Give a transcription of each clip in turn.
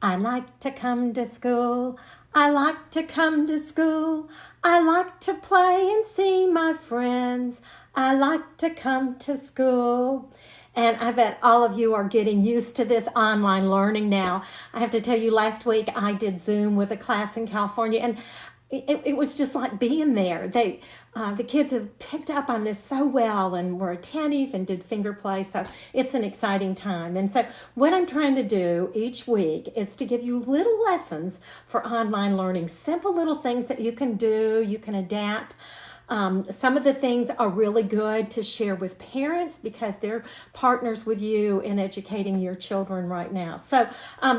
I like to come to school. I like to come to school. I like to play and see my friends. I like to come to school. And I bet all of you are getting used to this online learning now. I have to tell you, last week I did Zoom with a class in California, and it was just like being there. The kids have picked up on this so well and were attentive and did finger play. So it's an exciting time. And so what I'm trying to do each week is to give you little lessons for online learning, simple little things that you can do, you can adapt. Some of the things are really good to share with parents because they're partners with you in educating your children right now. So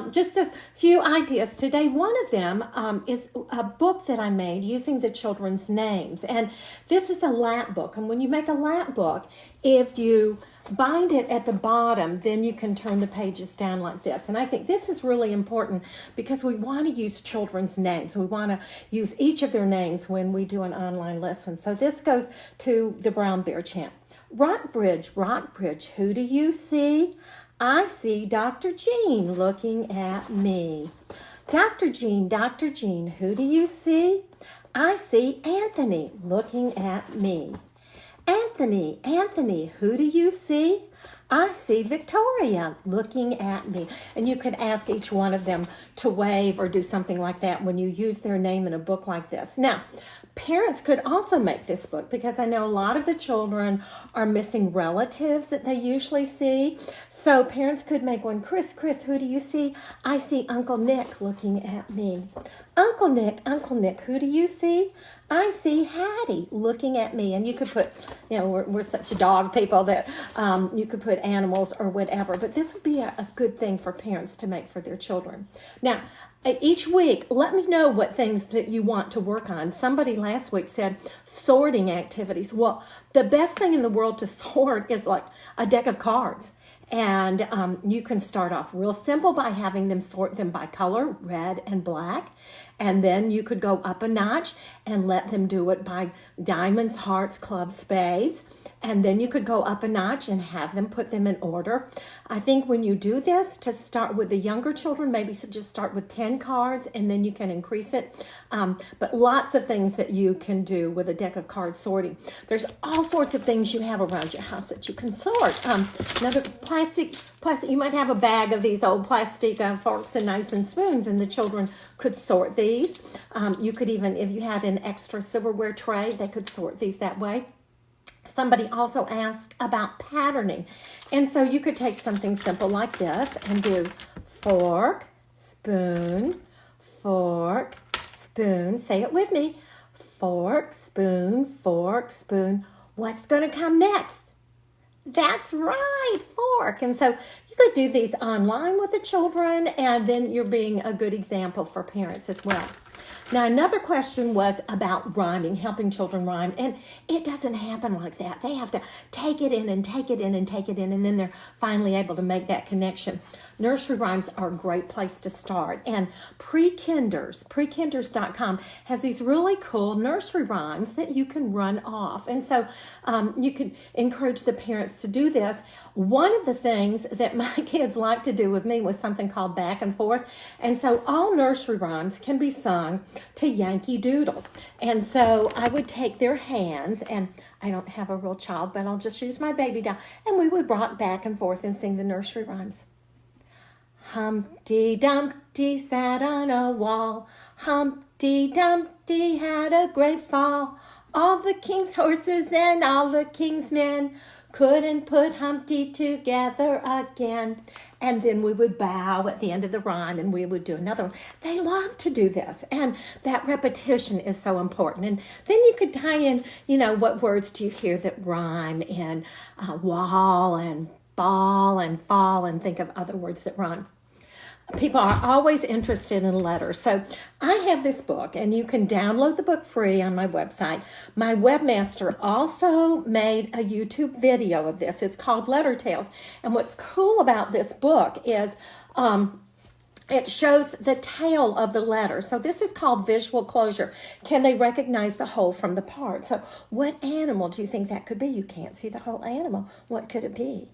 just a few ideas today. One of them is a book that I made using the children's names. And this is a lap book. And when you make a lap book, if you bind it at the bottom, then you can turn the pages down like this. And I think this is really important because we want to use children's names. We want to use each of their names when we do an online lesson. So this goes to the Brown Bear chant. Rockbridge, Rockbridge, who do you see? I see Dr. Jean looking at me. Dr. Jean, who do you see? I see Anthony looking at me. Anthony, who do you see? I see Victoria looking at me. And you could ask each one of them to wave or do something like that when you use their name in a book like this. Now, parents could also make this book because I know a lot of the children are missing relatives that they usually see. So parents could make one. Chris, who do you see? I see Uncle Nick looking at me. Uncle Nick, who do you see? I see Hattie looking at me. And you could put, we're such dog people that you could put animals or whatever. But this would be a good thing for parents to make for their children. Now, each week, let me know what things that you want to work on. Somebody last week said sorting activities. Well, the best thing in the world to sort is like a deck of cards. And you can start off real simple by having them sort them by color, red and black. And then you could go up a notch and let them do it by diamonds, hearts, clubs, spades. And then you could go up a notch and have them put them in order. I think when you do this, to start with the younger children, maybe just start with 10 cards and then you can increase it. But lots of things that you can do with a deck of card sorting. There's all sorts of things you have around your house that you can sort. Another plastic, you might have a bag of these old plastic forks and knives and spoons, and the children could sort these. You could even, if you had an extra silverware tray, they could sort these that way. Somebody also asked about patterning. And so you could take something simple like this and do fork, spoon. Say it with me. Fork, spoon. What's going to come next? That's right, fork. And so you could do these online with the children, and then you're being a good example for parents as well. Now, another question was about rhyming, helping children rhyme, and it doesn't happen like that. They have to take it in, and then they're finally able to make that connection. Nursery rhymes are a great place to start, and prekinders.com has these really cool nursery rhymes that you can run off, and so you can encourage the parents to do this. One of the things that my kids like to do with me was something called back and forth, and so all nursery rhymes can be sung to Yankee Doodle. And so I would take their hands, and I don't have a real child, but I'll just use my baby doll, and we would rock back and forth and sing the nursery rhymes. Humpty Dumpty sat on a wall. Humpty Dumpty had a great fall. All the king's horses and all the king's men couldn't put Humpty together again. And then we would bow at the end of the rhyme and we would do another one. They love to do this, and that repetition is so important. And then you could tie in, what words do you hear that rhyme in wall and ball and fall, and think of other words that rhyme. People are always interested in letters. So I have this book, and you can download the book free on my website. My webmaster also made a YouTube video of this. It's called Letter Tales. And what's cool about this book is it shows the tail of the letter. So this is called visual closure. Can they recognize the whole from the part? So what animal do you think that could be? You can't see the whole animal. What could it be?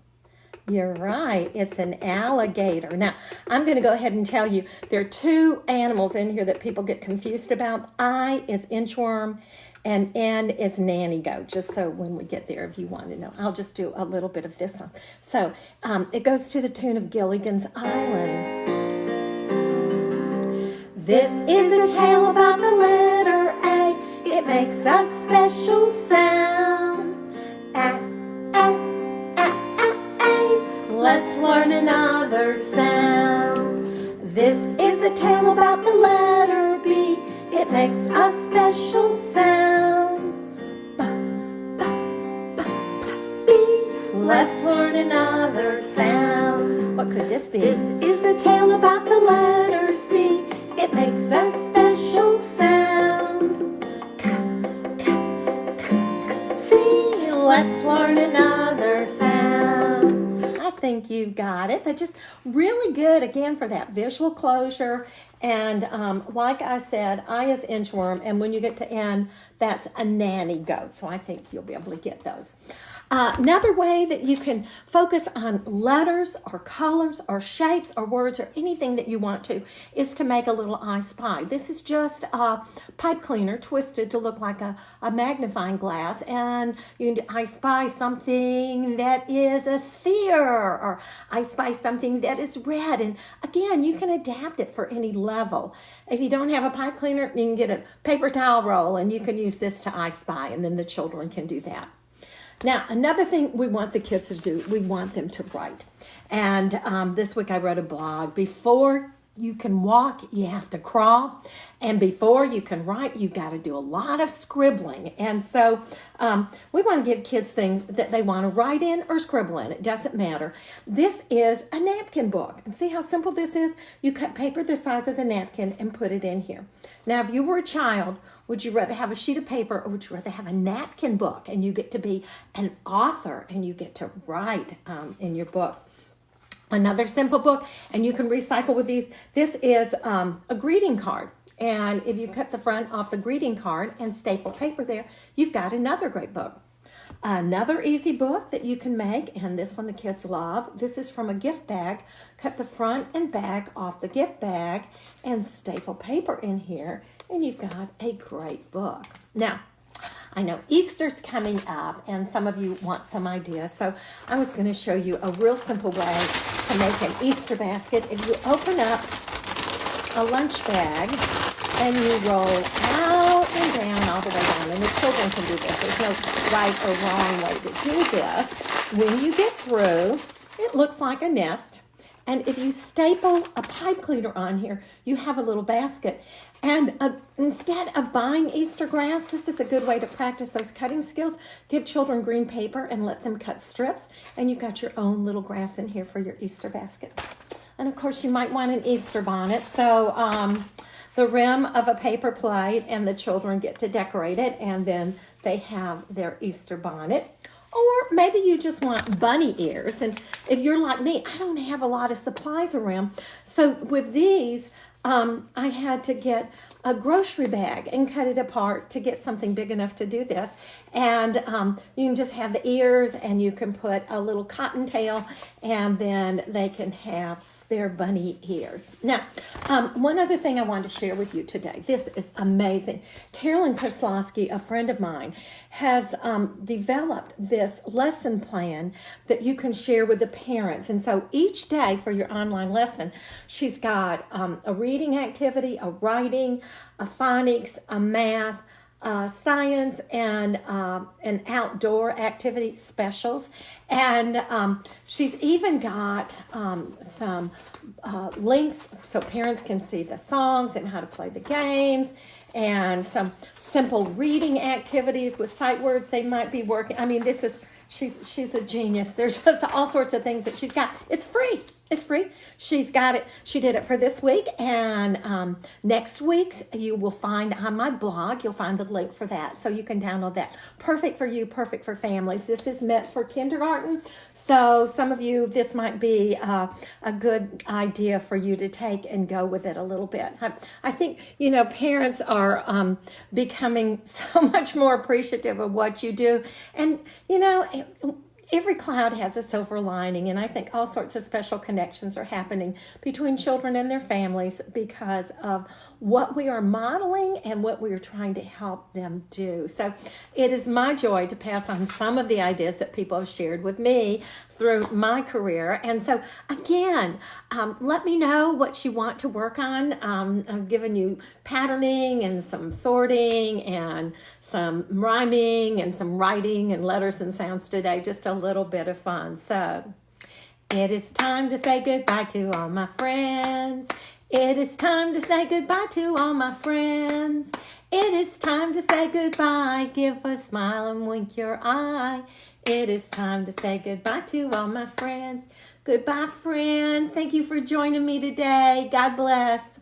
You're right. It's an alligator. Now, I'm going to go ahead and tell you there are two animals in here that people get confused about. I is inchworm and N is nanny goat, just so when we get there, if you want to know. I'll just do a little bit of this one. So it goes to the tune of Gilligan's Island. This is a tale about the letter A. It makes a special sound. A, A, A, A, A. Let's learn another sound. This is a tale about the letter B. It makes a special sound. Ba, ba, ba, ba, B. Let's learn another sound. What could this be? This is a tale about the letter C. It makes a special sound. Ka, ka, ka, C. Let's learn another sound. I think you got it, but just really good again for that visual closure. And like I said, I is inchworm, and when you get to N, that's a nanny goat. So I think you'll be able to get those. Another way that you can focus on letters or colors or shapes or words or anything that you want to is to make a little I Spy. This is just a pipe cleaner twisted to look like a magnifying glass, and I spy something that is a sphere, or I spy something that is red. And again, you can adapt it for any level. If you don't have a pipe cleaner, you can get a paper towel roll and you can use this to I Spy, and then the children can do that. Now, another thing we want the kids to do, we want them to write. And this week I wrote a blog. Before you can walk, you have to crawl. And before you can write, you've got to do a lot of scribbling. And so we want to give kids things that they want to write in or scribble in. It doesn't matter. This is a napkin book. And see how simple this is? You cut paper the size of the napkin and put it in here. Now, if you were a child, would you rather have a sheet of paper, or would you rather have a napkin book? And you get to be an author and you get to write in your book. Another simple book, and you can recycle with these. This is a greeting card. And if you cut the front off the greeting card and staple paper there, you've got another great book. Another easy book that you can make, and this one the kids love. This is from a gift bag. Cut the front and back off the gift bag and staple paper in here, and you've got a great book. Now, I know Easter's coming up, and some of you want some ideas, so I was going to show you a real simple way to make an Easter basket. If you open up a lunch bag and you roll out and down all the way down, and the children can do this. There's no right or wrong way to do this. When you get through, it looks like a nest. And if you staple a pipe cleaner on here, you have a little basket. And instead of buying Easter grass, this is a good way to practice those cutting skills. Give children green paper and let them cut strips. And you've got your own little grass in here for your Easter basket. And of course, you might want an Easter bonnet. So the rim of a paper plate, and the children get to decorate it. And then they have their Easter bonnet. Or maybe you just want bunny ears. And if you're like me, I don't have a lot of supplies around. So with these, I had to get a grocery bag and cut it apart to get something big enough to do this. And you can just have the ears, and you can put a little cottontail, and then they can have their bunny ears. Now, one other thing I wanted to share with you today. This is amazing. Carolyn Kozlowski, a friend of mine, has developed this lesson plan that you can share with the parents. And so each day for your online lesson, she's got a reading activity, a writing, a phonics, a math, science, and an outdoor activity specials. And she's even got some links so parents can see the songs and how to play the games, and some simple reading activities with sight words they might be working. I mean, this is, she's a genius. There's just all sorts of things that she's got. It's free. It's free. She's got it. She did it for this week, and next week's you will find on my blog, you'll find the link for that, so you can download that. Perfect for you, perfect for families. This is meant for kindergarten, so some of you, this might be a good idea for you to take and go with it a little bit. I think, you know, parents are becoming so much more appreciative of what you do, and, you know, Every cloud has a silver lining, and I think all sorts of special connections are happening between children and their families because of what we are modeling and what we are trying to help them do. So it is my joy to pass on some of the ideas that people have shared with me through my career. And so again, let me know what you want to work on. I'm giving you patterning and some sorting and some rhyming and some writing and letters and sounds today, just a little bit of fun. So it is time to say goodbye to all my friends. It is time to say goodbye to all my friends. It is time to say goodbye. Give a smile and wink your eye. It is time to say goodbye to all my friends. Goodbye, friends. Thank you for joining me today. God bless.